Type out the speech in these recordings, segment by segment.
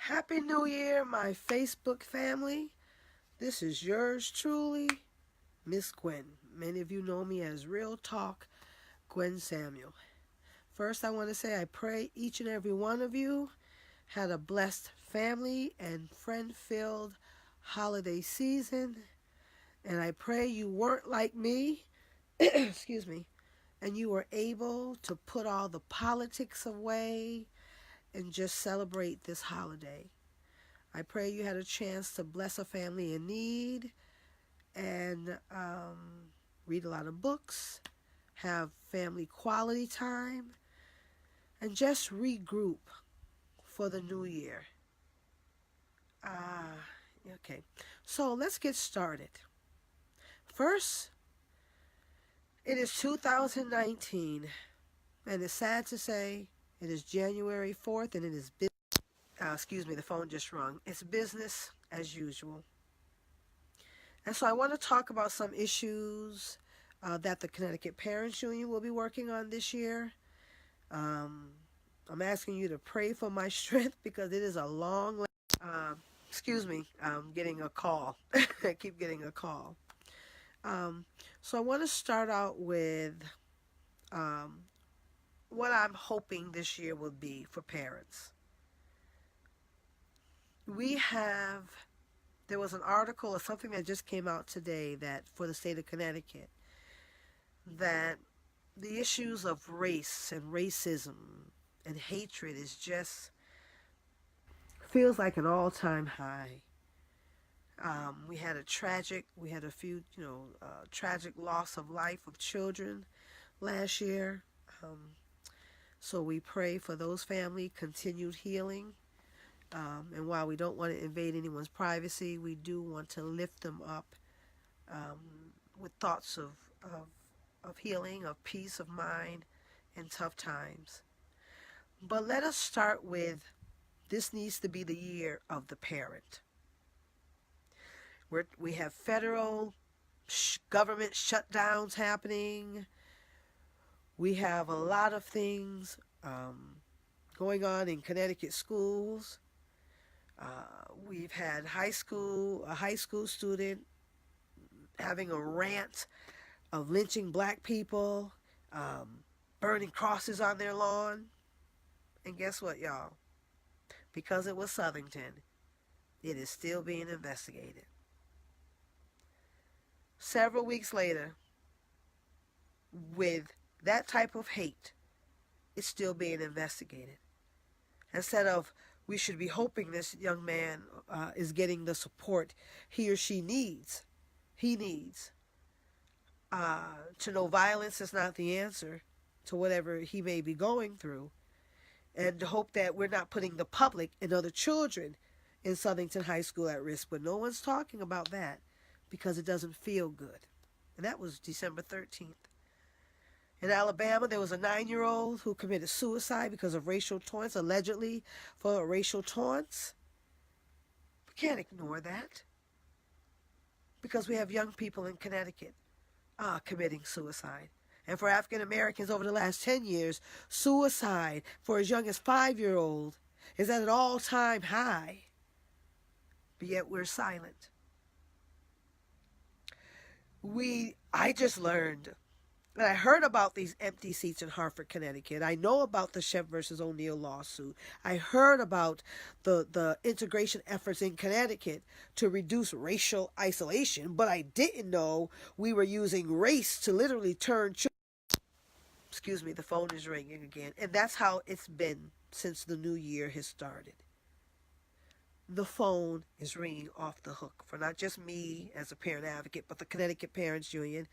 Happy New Year, my Facebook family. This is yours truly, Miss Gwen. Many of you know me as Real Talk Gwen Samuel. First, I want to say I pray each and every one of you had a blessed family and friend-filled holiday season. And I pray you weren't like me, excuse me, and you were able to put all the politics away and just celebrate this holiday. I pray you had a chance to bless a family in need and read a lot of books, have family quality time, and just regroup for the new year. Okay, so let's get started. First, it is 2019, and it's sad to say it is January 4th, and it is excuse me, the phone just rung. It's business as usual. And so I want to talk about some issues that the Connecticut Parents Union will be working on this year. I'm asking you to pray for my strength because it is a long, excuse me, I'm getting a call. I keep getting a call. So I want to start out with what I'm hoping this year will be for parents. There was an article or something that just came out today that for the state of Connecticut, that the issues of race and racism and hatred is just feels like an all-time high. We had a tragic loss of life of children last year. So we pray for those families, continued healing. And while we don't want to invade anyone's privacy, we do want to lift them up with thoughts of healing, of peace of mind in tough times. But let us start with, this needs to be the year of the parent. We have federal government shutdowns happening. We have a lot of things going on in Connecticut schools. We've had a high school student having a rant of lynching black people, burning crosses on their lawn. And guess what, y'all? Because it was Southington, it is still being investigated. Several weeks later, with that type of hate, it's still being investigated. Instead of, we should be hoping this young man is getting the support he or she needs. He needs to know violence is not the answer to whatever he may be going through, and to hope that we're not putting the public and other children in Southington High School at risk. But no one's talking about that because it doesn't feel good. And that was December 13th. In Alabama, there was a 9-year-old who committed suicide because of racial taunts, allegedly for racial taunts. We can't ignore that because we have young people in Connecticut committing suicide. And for African Americans over the last 10 years, suicide for as young as 5-year-old is at an all-time high. But yet we're silent. I just learned, and I heard about these empty seats in Hartford, Connecticut. I know about the Sheff versus O'Neill lawsuit. I heard about the integration efforts in Connecticut to reduce racial isolation, but I didn't know we were using race to literally turn children. Excuse me, the phone is ringing again. And that's how it's been since the new year has started. The phone is ringing off the hook for not just me as a parent advocate, but the Connecticut Parents Union,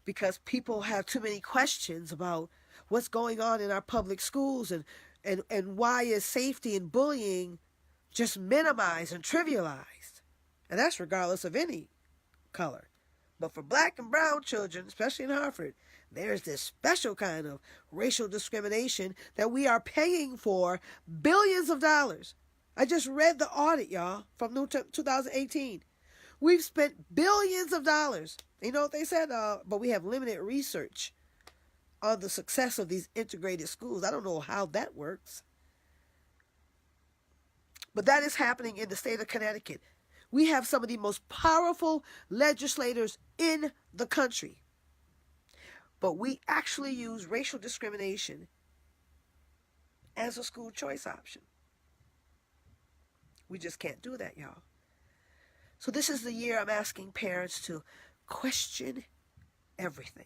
because people have too many questions about what's going on in our public schools and why is safety and bullying just minimized and trivialized. And that's regardless of any color. But for black and brown children, especially in Hartford, there's this special kind of racial discrimination that we are paying for billions of dollars. I just read the audit, y'all, from 2018. We've spent billions of dollars. You know what they said? But we have limited research on the success of these integrated schools. I don't know how that works. But that is happening in the state of Connecticut. We have some of the most powerful legislators in the country. But we actually use racial discrimination as a school choice option. We just can't do that, y'all. So this is the year I'm asking parents to question everything.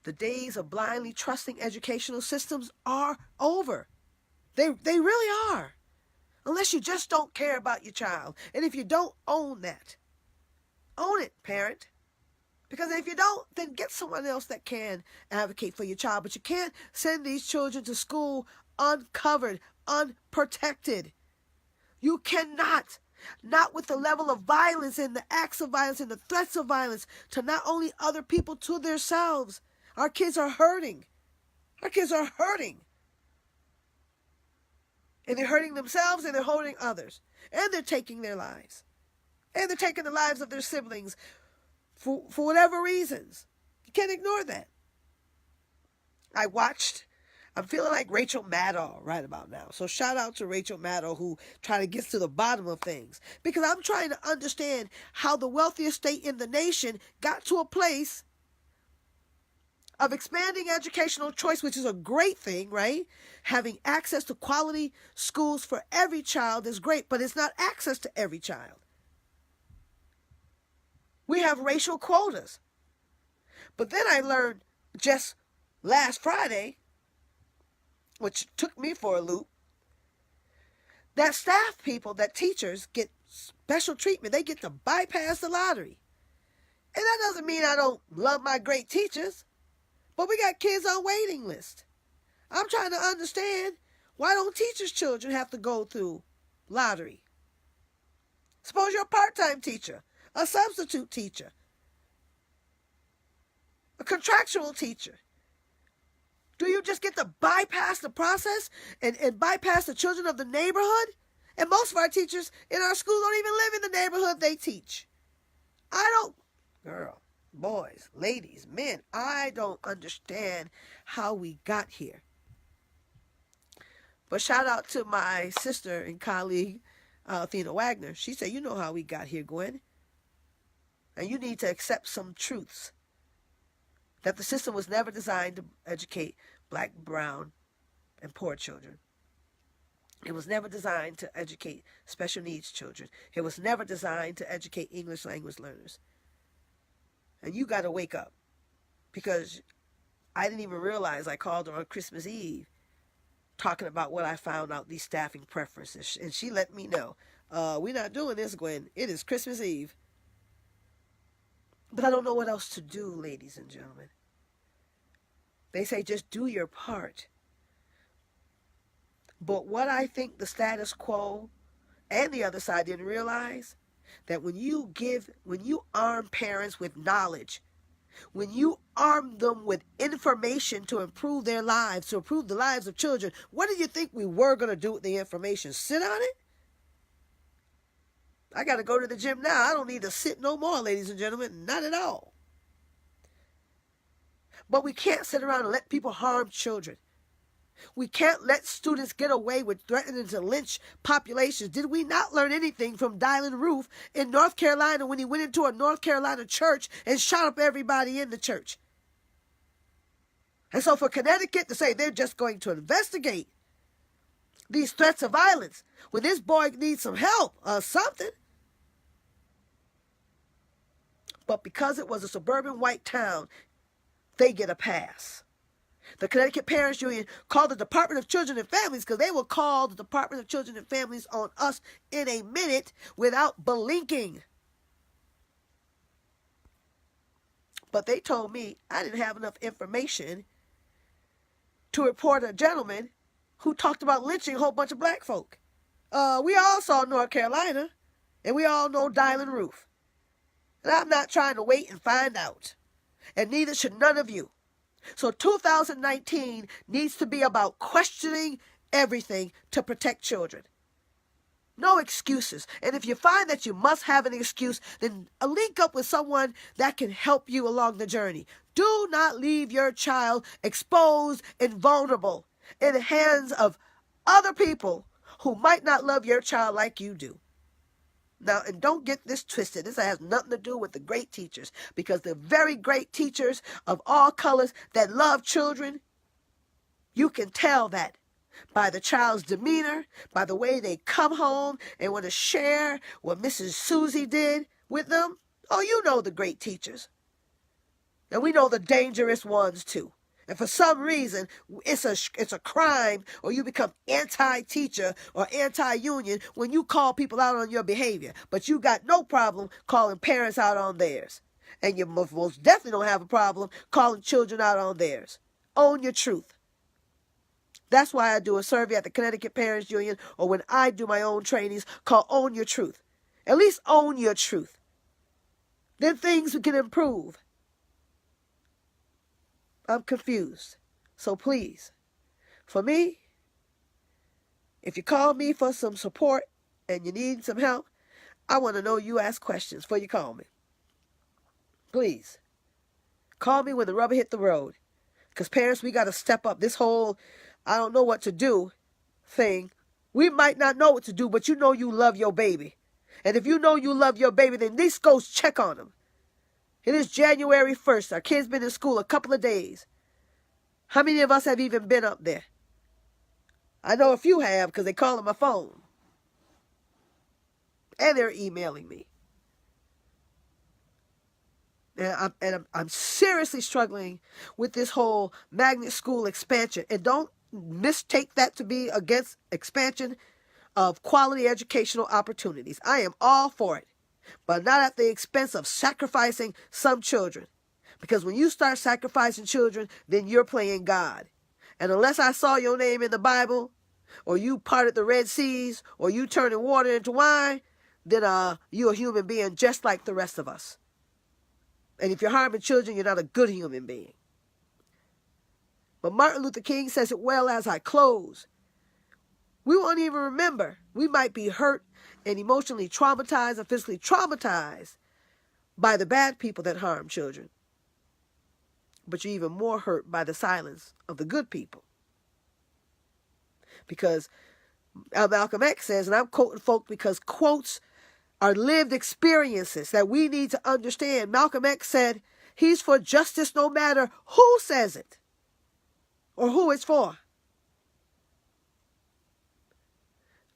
The days of blindly trusting educational systems are over. They really are. Unless you just don't care about your child. And if you don't, own that. Own it, parent. Because if you don't, then get someone else that can advocate for your child. But you can't send these children to school uncovered, unprotected. You cannot. Not with the level of violence and the acts of violence and the threats of violence to not only other people, to themselves. Our kids are hurting. Our kids are hurting. And they're hurting themselves and they're hurting others. And they're taking their lives. And they're taking the lives of their siblings for whatever reasons. You can't ignore that. I'm feeling like Rachel Maddow right about now. So shout out to Rachel Maddow, who trying to get to the bottom of things. Because I'm trying to understand how the wealthiest state in the nation got to a place of expanding educational choice, which is a great thing, right? Having access to quality schools for every child is great, but it's not access to every child. We have racial quotas. But then I learned just last Friday, which took me for a loop, that staff people, that teachers get special treatment. They get to bypass the lottery. And that doesn't mean I don't love my great teachers. But we got kids on waiting list. I'm trying to understand, why don't teachers' children have to go through lottery? Suppose you're a part-time teacher, a substitute teacher, a contractual teacher. Do you just get to bypass the process and bypass the children of the neighborhood? And most of our teachers in our schools don't even live in the neighborhood they teach. Girl. Boys, ladies, men, I don't understand how we got here. But shout out to my sister and colleague, Athena Wagner. She said, you know how we got here, Gwen. And you need to accept some truths. That the system was never designed to educate black, brown, and poor children. It was never designed to educate special needs children. It was never designed to educate English language learners. And you got to wake up, because I didn't even realize I called her on Christmas Eve talking about what I found out, these staffing preferences. And she let me know, we're not doing this, Gwen. It is Christmas Eve. But I don't know what else to do, ladies and gentlemen. They say just do your part. But what I think the status quo and the other side didn't realize, that when you arm parents with knowledge, when you arm them with information to improve their lives, to improve the lives of children, what did you think we were going to do with the information? Sit on it? I got to go to the gym now. I don't need to sit no more, ladies and gentlemen. Not at all. But we can't sit around and let people harm children. We can't let students get away with threatening to lynch populations. Did we not learn anything from Dylan Roof in North Carolina when he went into a North Carolina church and shot up everybody in the church? And so for Connecticut to say they're just going to investigate these threats of violence when this boy needs some help or something. But because it was a suburban white town, they get a pass. The Connecticut Parents Union called the Department of Children and Families, because they will call the Department of Children and Families on us in a minute without blinking. But they told me I didn't have enough information to report a gentleman who talked about lynching a whole bunch of black folk. We all saw North Carolina, and we all know Dylan Roof. And I'm not trying to wait and find out. And neither should none of you. So 2019 needs to be about questioning everything to protect children. No excuses. And if you find that you must have an excuse, then link up with someone that can help you along the journey. Do not leave your child exposed and vulnerable in the hands of other people who might not love your child like you do. Now, and don't get this twisted. This has nothing to do with the great teachers, because the very great teachers of all colors that love children, you can tell that by the child's demeanor, by the way they come home and want to share what Mrs. Susie did with them. Oh, you know the great teachers. And we know the dangerous ones too. And for some reason, it's a crime, or you become anti-teacher or anti-union when you call people out on your behavior. But you got no problem calling parents out on theirs. And you most definitely don't have a problem calling children out on theirs. Own your truth. That's why I do a survey at the Connecticut Parents Union, or when I do my own trainings called Own Your Truth. At least own your truth. Then things can improve. I'm confused. So please, for me, if you call me for some support and you need some help, I want to know you ask questions before you call me. Please, call me when the rubber hit the road. Because parents, we got to step up. This whole I don't know what to do thing, we might not know what to do, but you know you love your baby. And if you know you love your baby, then at least go check on them. It is January 1st. Our kids been in school a couple of days. How many of us have even been up there? I know a few have, because they call on my phone. And they're emailing me. And I'm seriously struggling with this whole magnet school expansion. And don't mistake that to be against expansion of quality educational opportunities. I am all for it, but not at the expense of sacrificing some children. Because when you start sacrificing children, then you're playing God. And unless I saw your name in the Bible, or you parted the Red Seas, or you turning water into wine, then you're a human being just like the rest of us. And if you're harming children, you're not a good human being. But Martin Luther King says it well as I close. We won't even remember. We might be hurt and emotionally traumatized and physically traumatized by the bad people that harm children. But you're even more hurt by the silence of the good people. Because Malcolm X says, and I'm quoting folk because quotes are lived experiences that we need to understand. Malcolm X said he's for justice no matter who says it or who it's for.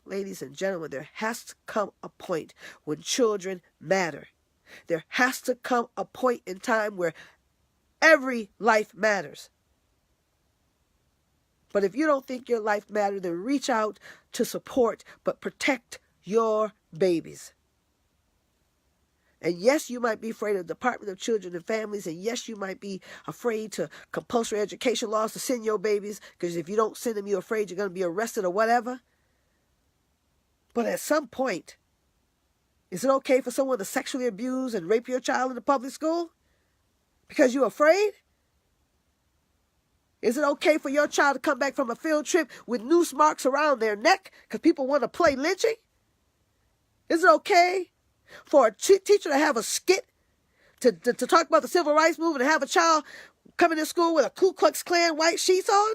Ladies and gentlemen, there has to come a point when children matter. There has to come a point in time where every life matters. But if you don't think your life matters, then reach out to support, but protect your babies. And yes, you might be afraid of the Department of Children and Families. And yes, you might be afraid to compulsory education laws to send your babies. Because if you don't send them, you're afraid you're going to be arrested or whatever. But at some point, is it okay for someone to sexually abuse and rape your child in the public school? Because you're afraid? Is it okay for your child to come back from a field trip with noose marks around their neck because people want to play lynching? Is it okay for a teacher to have a skit to talk about the civil rights movement and have a child coming to school with a Ku Klux Klan white sheets on?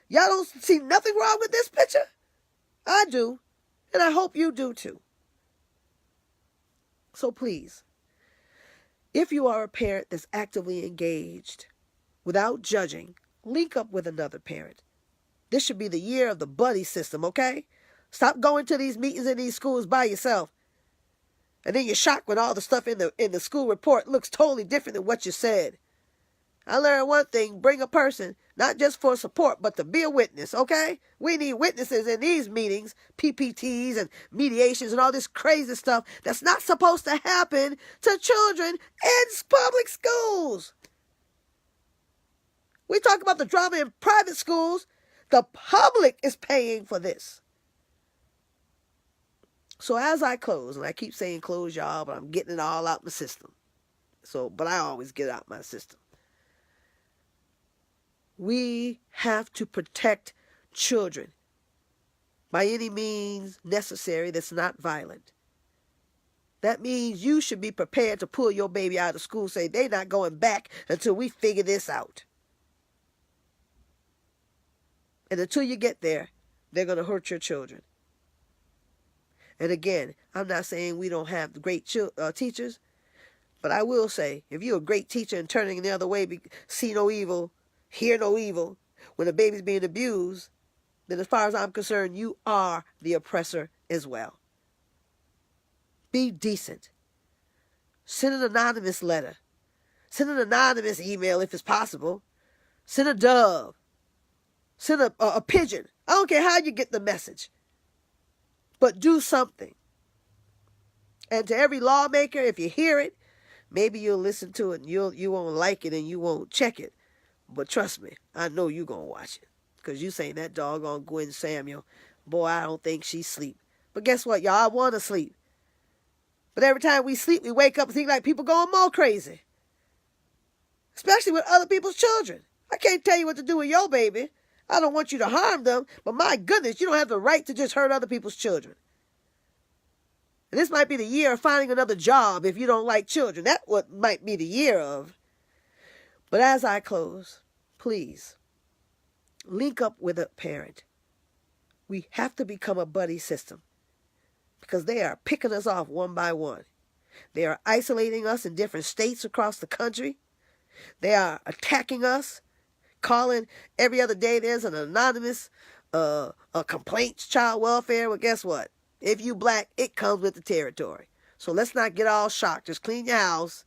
Y'all don't see nothing wrong with this picture? I do, and I hope you do too. So please, if you are a parent that's actively engaged, without judging, link up with another parent. This should be the year of the buddy system, okay? Stop going to these meetings in these schools by yourself. And then you're shocked when all the stuff in the school report looks totally different than what you said. I learned one thing, bring a person, not just for support, but to be a witness, okay? We need witnesses in these meetings, PPTs and mediations and all this crazy stuff that's not supposed to happen to children in public schools. We talk about the drama in private schools. The public is paying for this. So as I close, and I keep saying close, y'all, but I'm getting it all out my system. But I always get it out my system. We have to protect children by any means necessary that's not violent. That means you should be prepared to pull your baby out of school, say they're not going back until we figure this out. And until you get there, they're going to hurt your children. And again, I'm not saying we don't have great teachers, but I will say, if you're a great teacher and turning the other way, see no evil, hear no evil, when a baby's being abused, then as far as I'm concerned, you are the oppressor as well. Be decent. Send an anonymous letter. Send an anonymous email if it's possible. Send a dove. Send a pigeon. I don't care how you get the message. But do something. And to every lawmaker, if you hear it, maybe you'll listen to it and you won't like it and you won't check it. But trust me, I know you're going to watch it. Because you saying that doggone Gwen Samuel, boy, I don't think she's asleep. But guess what, y'all? I want to sleep. But every time we sleep, we wake up and think like people going more crazy. Especially with other people's children. I can't tell you what to do with your baby. I don't want you to harm them. But my goodness, you don't have the right to just hurt other people's children. And this might be the year of finding another job if you don't like children. That's what might be the year of. But as I close, please, link up with a parent. We have to become a buddy system. Because they are picking us off one by one. They are isolating us in different states across the country. They are attacking us, calling every other day there's an anonymous complaints, child welfare. Well, guess what? If you black, it comes with the territory. So let's not get all shocked. Just clean your house.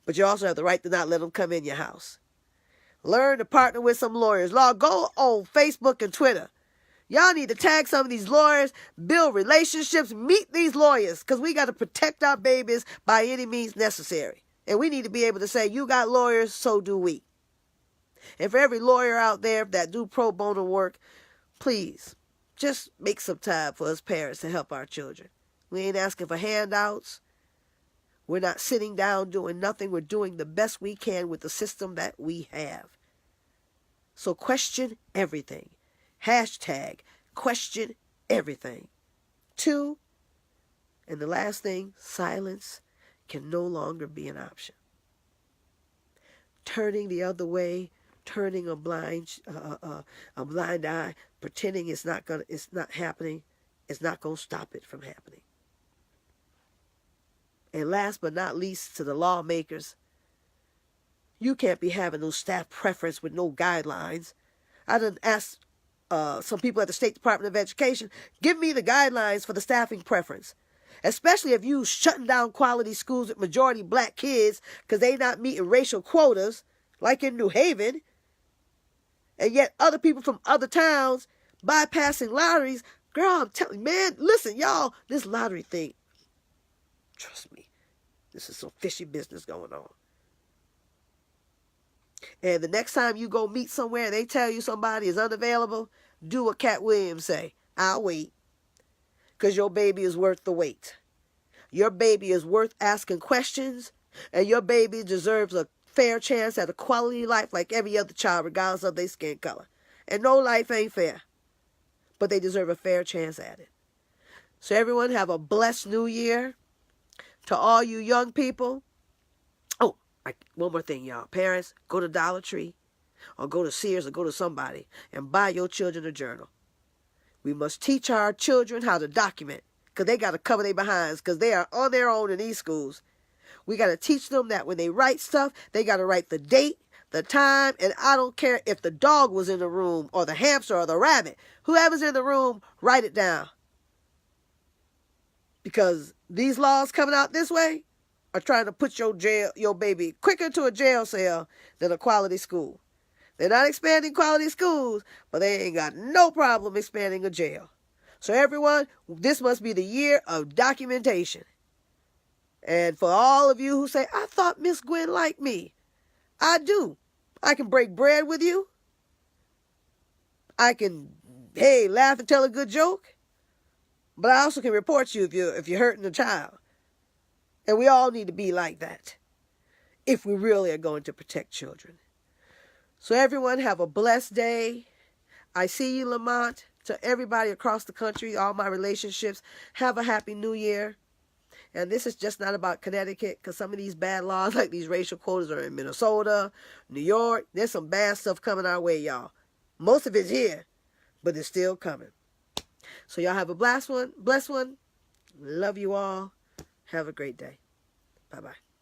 But you also have the right to not let them come in your house. Learn to partner with some lawyers. Lord, go on Facebook and Twitter. Y'all need to tag some of these lawyers, build relationships, meet these lawyers, because we got to protect our babies by any means necessary. And we need to be able to say, you got lawyers, so do we. And for every lawyer out there that do pro bono work, please, just make some time for us parents to help our children. We ain't asking for handouts. We're not sitting down doing nothing. We're doing the best we can with the system that we have. So question everything. Hashtag question everything. 2, and the last thing, silence can no longer be an option. Turning the other way, turning a blind eye, pretending it's not happening, is not going to stop it from happening. And last but not least, to the lawmakers, you can't be having no staff preference with no guidelines. I done asked some people at the State Department of Education, give me the guidelines for the staffing preference. Especially if you shutting down quality schools with majority black kids because they not meeting racial quotas, like in New Haven. And yet other people from other towns bypassing lotteries. Girl, I'm telling you, man, listen, y'all, this lottery thing, trust me, this is some fishy business going on. And the next time you go meet somewhere and they tell you somebody is unavailable, do what Cat Williams say. I'll wait. Because your baby is worth the wait. Your baby is worth asking questions. And your baby deserves a fair chance at a quality life like every other child, regardless of their skin color. And no life ain't fair. But they deserve a fair chance at it. So everyone have a blessed new year. To all you young people. Oh, one more thing, y'all. Parents, go to Dollar Tree or go to Sears or go to somebody and buy your children a journal. We must teach our children how to document because they got to cover their behinds because they are on their own in these schools. We got to teach them that when they write stuff, they got to write the date, the time, and I don't care if the dog was in the room or the hamster or the rabbit. Whoever's in the room, write it down. Because these laws coming out this way are trying to put your baby quicker to a jail cell than a quality school. They're not expanding quality schools, but they ain't got no problem expanding a jail. So everyone, this must be the year of documentation. And for all of you who say, I thought Miss Gwen liked me. I do. I can break bread with you. I can, laugh and tell a good joke. But I also can report you if you're hurting a child. And we all need to be like that if we really are going to protect children. So everyone have a blessed day. I see you, Lamont. To everybody across the country, all my relationships, have a happy new year. And this is just not about Connecticut because some of these bad laws like these racial quotas are in Minnesota, New York. There's some bad stuff coming our way, y'all. Most of it's here, but it's still coming. So y'all have a blessed one. Love you all. Have a great day. Bye-bye.